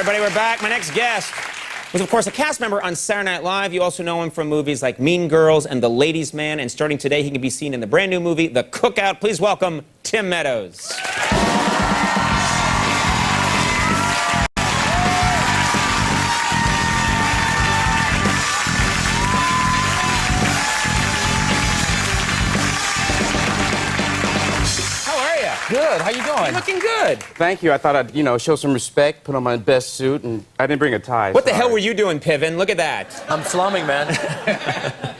everybody, we're back. My next guest was, of course, a cast member on Saturday Night Live. You also know him from movies like Mean Girls and The Ladies' Man. And starting today, he can be seen in the brand new movie, The Cookout. Please welcome Tim Meadows. Good. How you doing? You're looking good. Thank you. I thought I'd, show some respect, put on my best suit, and I didn't bring a tie. What the hell were you doing, Piven? Look at that. I'm slumming, man.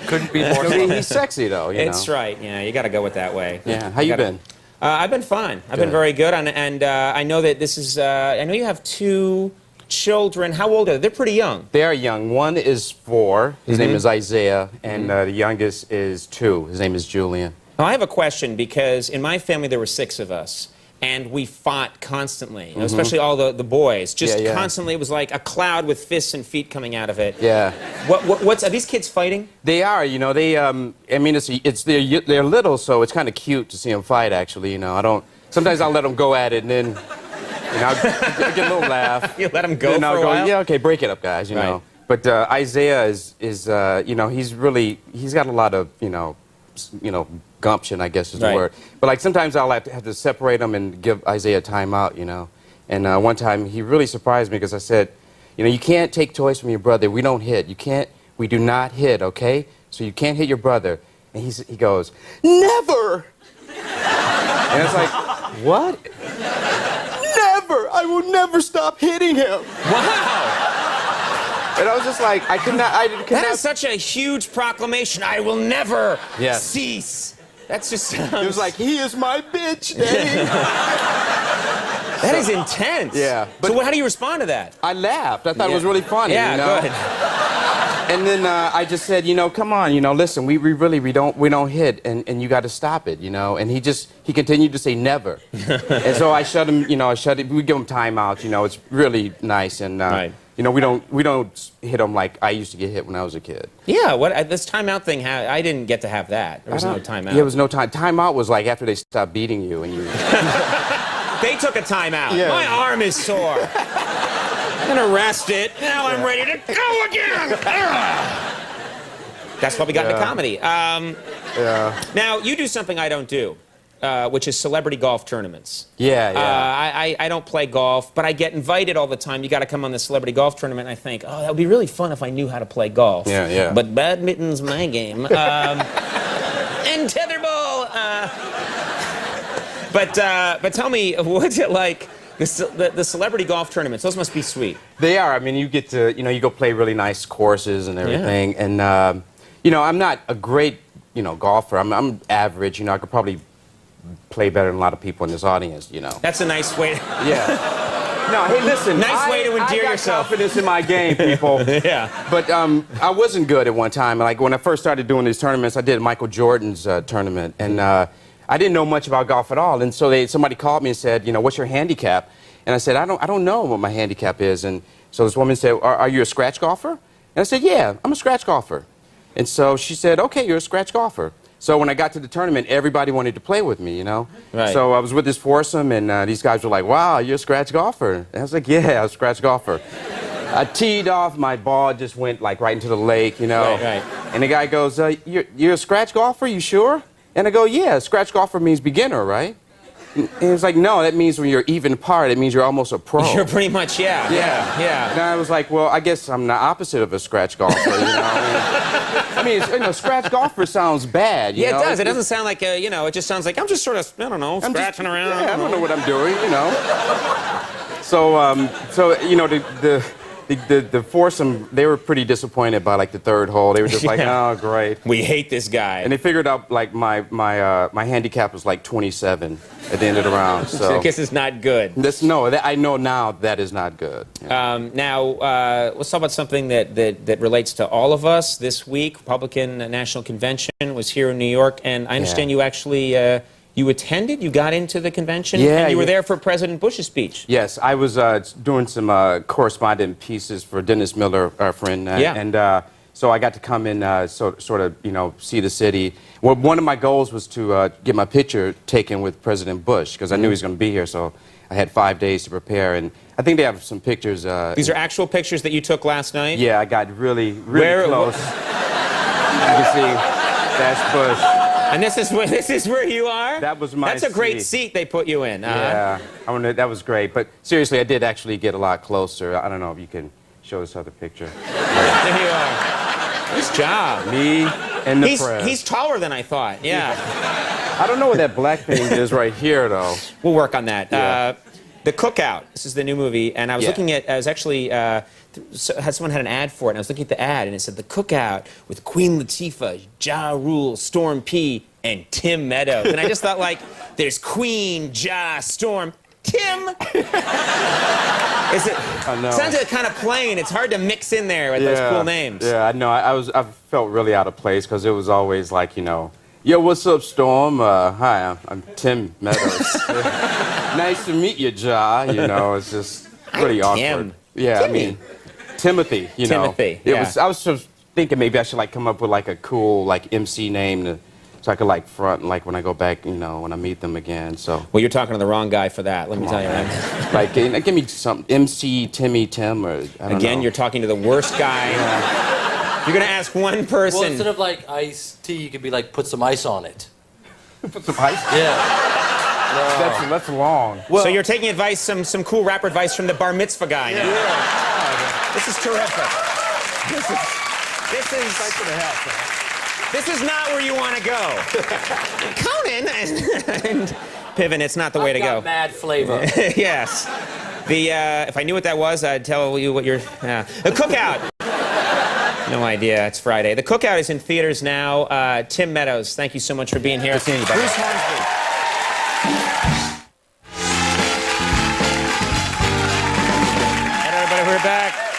Couldn't be more slumming. He's sexy, though, It's right. Yeah, you got to go with that way. Yeah. How you been? I've been fine. I've been very good. And I know that this is, I know you have two children. How old are they? They're pretty young. They are young. One is 4. His name is Isaiah, and the youngest is 2. His name is Julian. Now, I have a question because in my family there were 6 of us, and we fought constantly, especially all the boys. Just constantly, it was like a cloud with fists and feet coming out of it. Yeah. Are these kids fighting? They are. They. I mean, they're little, so it's kind of cute to see them fight. Actually, Sometimes I'll let them go at it, and then I'll get a little laugh. You let them go for a while? Yeah, okay, break it up, guys. You know. But Isaiah is he's got a lot of gumption, I guess is the word. But like sometimes I'll have to separate them and give Isaiah a timeout, And one time he really surprised me because I said, you can't take toys from your brother. We don't hit. We do not hit, okay? So you can't hit your brother. And he goes, never! And it's like, what? Never! I will never stop hitting him. Wow! And I was just like, I could not. That is such a huge proclamation. I will never cease. That's just. It was like, he is my bitch, Daddy. That is intense. Yeah. So how do you respond to that? I laughed. I thought it was really funny. Yeah, good. And then I just said, come on, listen, we don't hit, and you got to stop it, And he continued to say never. And so I shut him, we give him timeouts, it's really nice, and we don't hit him like I used to get hit when I was a kid. Yeah, this timeout thing, I didn't get to have that. There was no timeout. Yeah, there was no time. Timeout was like after they stopped beating you and you. They took a timeout. Yeah. My arm is sore. I'm gonna rest it. Now I'm ready to go again. That's why we got into comedy. Now you do something I don't do. Which is celebrity golf tournaments. Yeah. I don't play golf, but I get invited all the time. You got to come on the celebrity golf tournament. And I think, that would be really fun if I knew how to play golf. Yeah. But badminton's my game. And tetherball. But tell me, what's it like? The celebrity golf tournaments, those must be sweet. They are. I mean, you get to, you go play really nice courses and everything. Yeah. And, I'm not a great, golfer. I'm average. I could probably play better than a lot of people in this audience, That's a nice way. No, hey, listen. Nice way to endear I got yourself. confidence in my game, people. Yeah. But I wasn't good at one time. Like when I first started doing these tournaments, I did Michael Jordan's tournament, and I didn't know much about golf at all. And so somebody called me and said, what's your handicap? And I said, I don't know what my handicap is. And so this woman said, are you a scratch golfer? And I said, yeah, I'm a scratch golfer. And so she said, okay, you're a scratch golfer. So when I got to the tournament, everybody wanted to play with me, Right. So I was with this foursome, and these guys were like, wow, you're a scratch golfer. And I was like, yeah, I'm a scratch golfer. I teed off, my ball just went like right into the lake, Right. And the guy goes, you're a scratch golfer, you sure? And I go, yeah, scratch golfer means beginner, right? And he was like, no, that means when you're even par, it means you're almost a pro. You're pretty much, yeah. And I was like, well, I guess I'm the opposite of a scratch golfer, I mean, scratch golfer sounds bad, Yeah, it does. It doesn't sound like, it just sounds like I'm just sort of, I don't know, scratching around. Yeah, I don't know what I'm doing, So, the foursome, they were pretty disappointed by like the third hole. They were just like, oh, great. We hate this guy. And they figured out like my handicap was like 27 at the end of the round. So I guess it's not good. I know now that is not good. Yeah. Now, let's talk about something that relates to all of us. This week, Republican National Convention was here in New York, and I understand you actually you attended, you got into the convention, and you were there for President Bush's speech. Yes, I was doing some correspondent pieces for Dennis Miller, our friend, and So I got to come and sort of, you know, see the city. Well, one of my goals was to get my picture taken with President Bush, because I knew he was going to be here, so I had 5 days to prepare. And I think they have some pictures. These are actual pictures that you took last night? Yeah, I got really close. You can see, that's Bush. And this is where you are? That was my That's a great seat they put you in. Yeah, that was great. But seriously, I did actually get a lot closer. I don't know if you can show this other picture. There you are. Nice job. Me and the press. He's taller than I thought, yeah. I don't know what that black thing is right here, though. We'll work on that. Yeah. The Cookout. This is the new movie, and I was looking at. I was actually someone had an ad for it, and I was looking at the ad, and it said The Cookout with Queen Latifah, Ja Rule, Storm P, and Tim Meadows. And I just thought, like, there's Queen, Ja, Storm, Tim. Is it? I know. Sounds kind of plain. It's hard to mix in there with those cool names. Yeah, I know. I felt really out of place because it was always like, you know, yo, what's up, Storm? Hi, I'm Tim Meadows. Nice to meet you, Ja. You know, it's just really awkward. Tim. Yeah, Timmy. I mean, Timothy. You know, Timothy, It yeah. was. I was just thinking maybe I should like come up with like a cool like MC name so I could like front like when I go back, you know, when I meet them again. So. Well, you're talking to the wrong guy for that. Let me tell you. Right? Like, give me some MC Timmy Tim or I don't Again, know. you're talking to the worst guy. You're gonna ask one person. Well, instead of like iced tea, you could be like, put some ice on it. Put some ice. Yeah. That's long. So you're taking advice, some cool rapper advice from the bar mitzvah guy now. Yeah. This is terrific. This is not where you want to go. Conan and Piven, it's not the way to go. Mad flavor. Yes. If I knew what that was, I'd tell you what you're. The Cookout. No idea. It's Friday. The Cookout is in theaters now. Tim Meadows, thank you so much for being here. seeing you, buddy. Bruce Hornsby. And everybody, we're back.